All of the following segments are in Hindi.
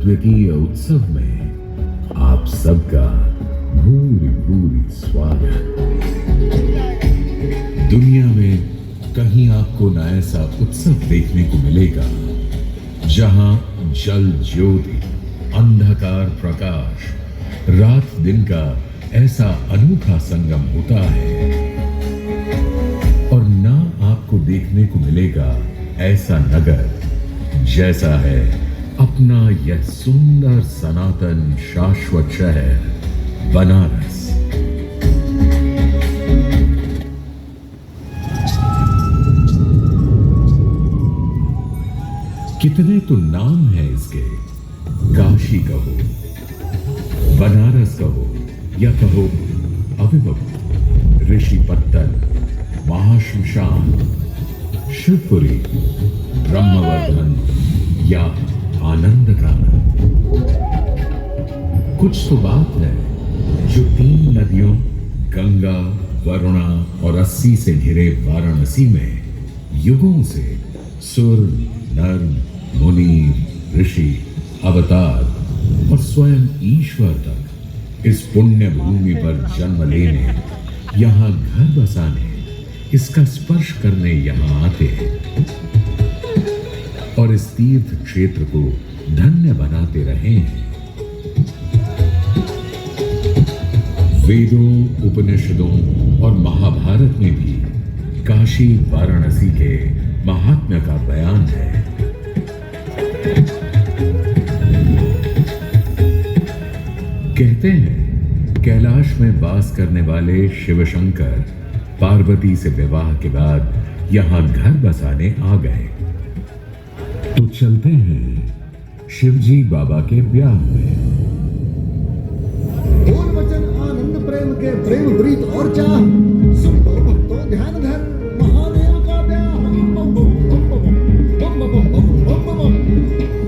अद्वितीय उत्सव में आप सबका भूरी भूरी स्वागत। दुनिया में कहीं आपको न ऐसा उत्सव देखने को मिलेगा जहां जल ज्योति, अंधकार प्रकाश, रात दिन का ऐसा अनूठा संगम होता है। और ना आपको देखने को मिलेगा ऐसा नगर जैसा है अपना यह सुंदर सनातन शाश्वत शहर बनारस। कितने तो नाम हैं इसके, काशी कहो, बनारस कहो या कहो अभिभव, ऋषिपत्तन, महाश्मशान, शिवपुरी, ब्रह्मवर्धन या आनंद कानन। कुछ तो बात है जो 3 नदियों गंगा, वरुणा और अस्सी से घिरे वाराणसी में युगों से सुर, नर, मुनि, ऋषि, अवतार और स्वयं ईश्वर तक इस पुण्य भूमि पर जन्म लेने, यहाँ घर बसाने, इसका स्पर्श करने यहाँ आते हैं और इस तीर्थ क्षेत्र को धन्य बनाते रहे हैं। वेदों, उपनिषदों और महाभारत में भी काशी वाराणसी के महात्म्य का बयान है। कहते हैं कैलाश में वास करने वाले शिव शंकर पार्वती से विवाह के बाद यहां घर बसाने आ गए। तो चलते हैं शिवजी बाबा के ब्याह में। बोल वचन आनंद प्रेम के प्रेम प्रीत और चाह, सुन लो भक्तों ध्यान धर, महादेव का ब्याह।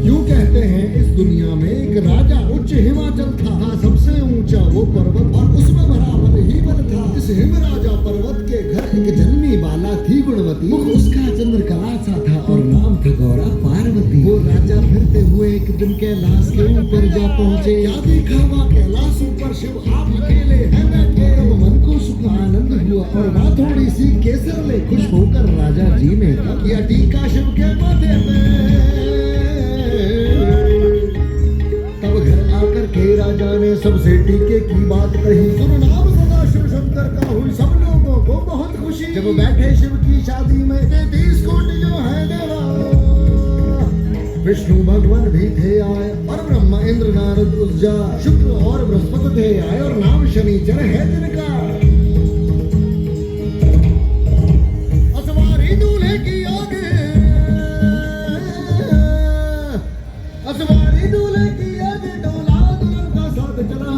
यूं कहते हैं इस दुनिया में एक राजा उच्च हिमाचल था, सबसे ऊंचा वो पर्वत और उसमें भरा बल ही बल था। इस हिम राजा पर्वत के घर एक जन्मी बाला थी गुणवती, मुख उसका चंद्रकला सा था और नाम था गौरा पार्वती। वो राजा फिरते हुए एक दिन कैलाश के ऊपर जा पहुंचे। क्या देखा वहाँ कैलाश ऊपर शिव आप अकेले हैं बैठे। अब मन को सुख आनंद हुआ और वहाँ थोड़ी सी केसर ले खुश होकर राजा जी ने किया टीका शिव के माथे पे। तब घर आकर के राजा ने सबसे टीके की बात कही। सुन नाम सदा शिव शंकर का हुई सब लोगों को बहुत खुशी। जब बैठे शिव की शादी में 33 कोटि जो है देवा, विष्णु भगवान भी थे आए और ब्रह्मा इंद्र नारद उज्जा, शुक्र और बृहस्पति थे आए और नाम शनिचर है जिनका। असवारी दूल्हे की आगे, असवारी दूल्हे की आगे डोला दुल्हन का साथ चला।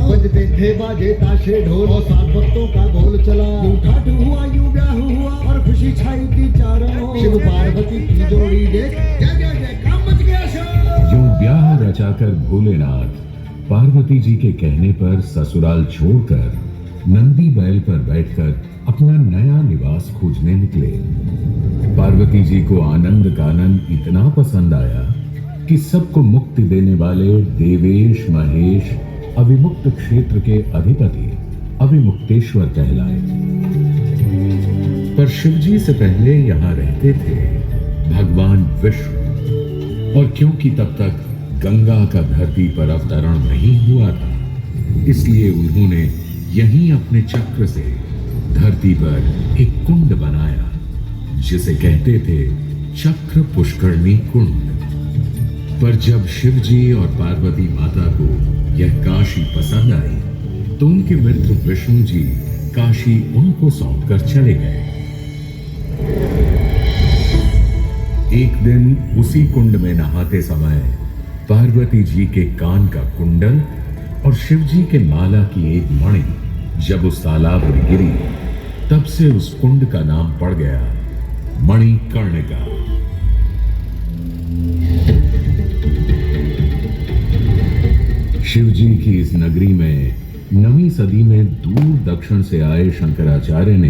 बजते थे बाजे ताशे ढोल और 7 भक्तों का बोल चला। यूं ठाठ हुआ यूं ब्याह हुआ और खुशी छाई थी चारों। शिव पार्वती की जोड़ी देख जय जय जय काम मच गया शोर। यूं ब्याह रचाकर भोलेनाथ पार्वती जी के कहने पर ससुराल छोड़कर नंदी बैल पर बैठकर अपना नया निवास खोजने निकले। पार्वती जी को आनंद कानन इतना पसंद आया कि सबको मुक्ति देने वाले देवेश महेश अविमुक्त क्षेत्र के अधिपति अविमुक्तेश्वर कहलाए। पर शिवजी से पहले यहाँ रहते थे भगवान विष्णु, और क्योंकि तब तक गंगा का धरती पर अवतरण नहीं हुआ था, इसलिए उन्होंने यहीं अपने चक्र से धरती पर एक कुंड बनाया जिसे कहते थे चक्र पुष्करणी कुंड। पर जब शिवजी और पार्वती माता को यह काशी पसंद आई तो उनके मित्र विष्णु जी काशी उनको सौंपकर चले गए। एक दिन उसी कुंड में नहाते समय पार्वती जी के कान का कुंडल और शिवजी के माला की एक मणि जब उस तालाब में गिरी, तब से उस कुंड का नाम पड़ गया मणिकर्णिका। शिवजी की इस नगरी में 9वीं सदी में दूर दक्षिण से आए शंकराचार्य ने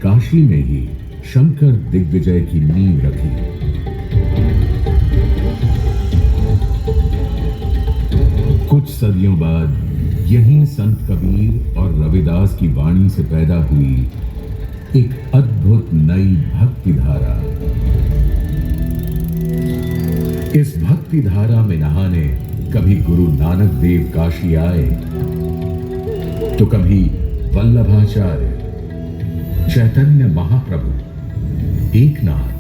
काशी में ही शंकर दिग्विजय की नींव रखी। सदियों बाद यहीं संत कबीर और रविदास की वाणी से पैदा हुई एक अद्भुत नई भक्ति धारा। इस भक्ति धारा में नहाने कभी गुरु नानक देव काशी आए, तो कभी वल्लभाचार्य, चैतन्य महाप्रभु, एकनाथ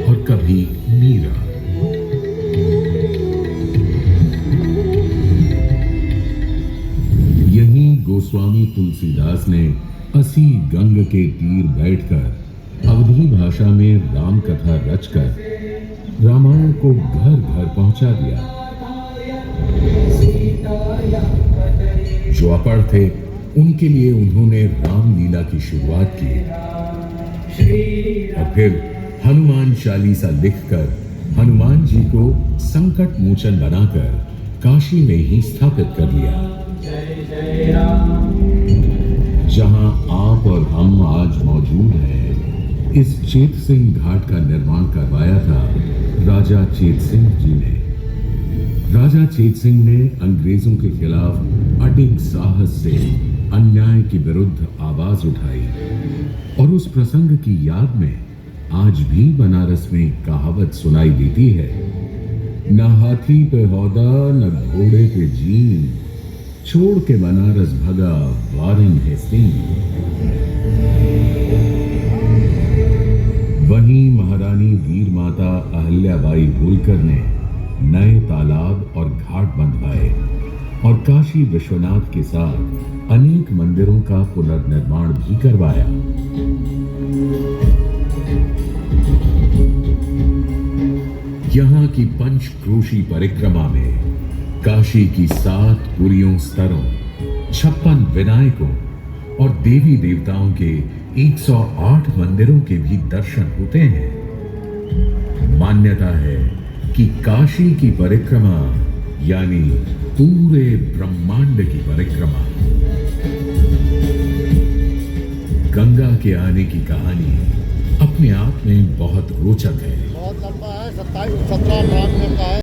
और कभी मीरा। यहीं गोस्वामी तुलसीदास ने असी गंग के तीर बैठकर अवधी भाषा में राम कथा रचकर रामायण को घर घर पहुंचा दिया। जो अपढ़ थे उनके लिए उन्होंने रामलीला की शुरुआत की और फिर हनुमान चालीसा लिखकर हनुमान जी को संकट मोचन बनाकर काशी में ही स्थापित कर लिया। जहां आप और हम आज मौजूद हैं, इस चेत सिंह घाट का निर्माण करवाया था राजा चेत सिंह जी ने। राजा चेत सिंह ने अंग्रेजों के खिलाफ अडिग साहस से अन्याय के विरुद्ध आवाज उठाई और उस प्रसंग की याद में आज भी बनारस में कहावत सुनाई देती है, न हाथी पे हौदा न घोड़े पे जीन, छोड़ के बनारस भगा वारन है सिंह। वहीं महारानी वीर माता अहल्याबाई होलकर ने नए तालाब और घाट बंधवाए और काशी विश्वनाथ के साथ अनेक मंदिरों का पुनर्निर्माण भी करवाया। यहाँ की पंचक्रोशी परिक्रमा में काशी की 7 पुरियों स्तरों, 56 विनायकों और देवी देवताओं के 108 मंदिरों के भी दर्शन होते हैं। मान्यता है कि काशी की परिक्रमा यानी पूरे ब्रह्मांड की परिक्रमा। गंगा के आने की कहानी अपने आप में बहुत रोचक है। बहुत लंबा है, 27-17 का है।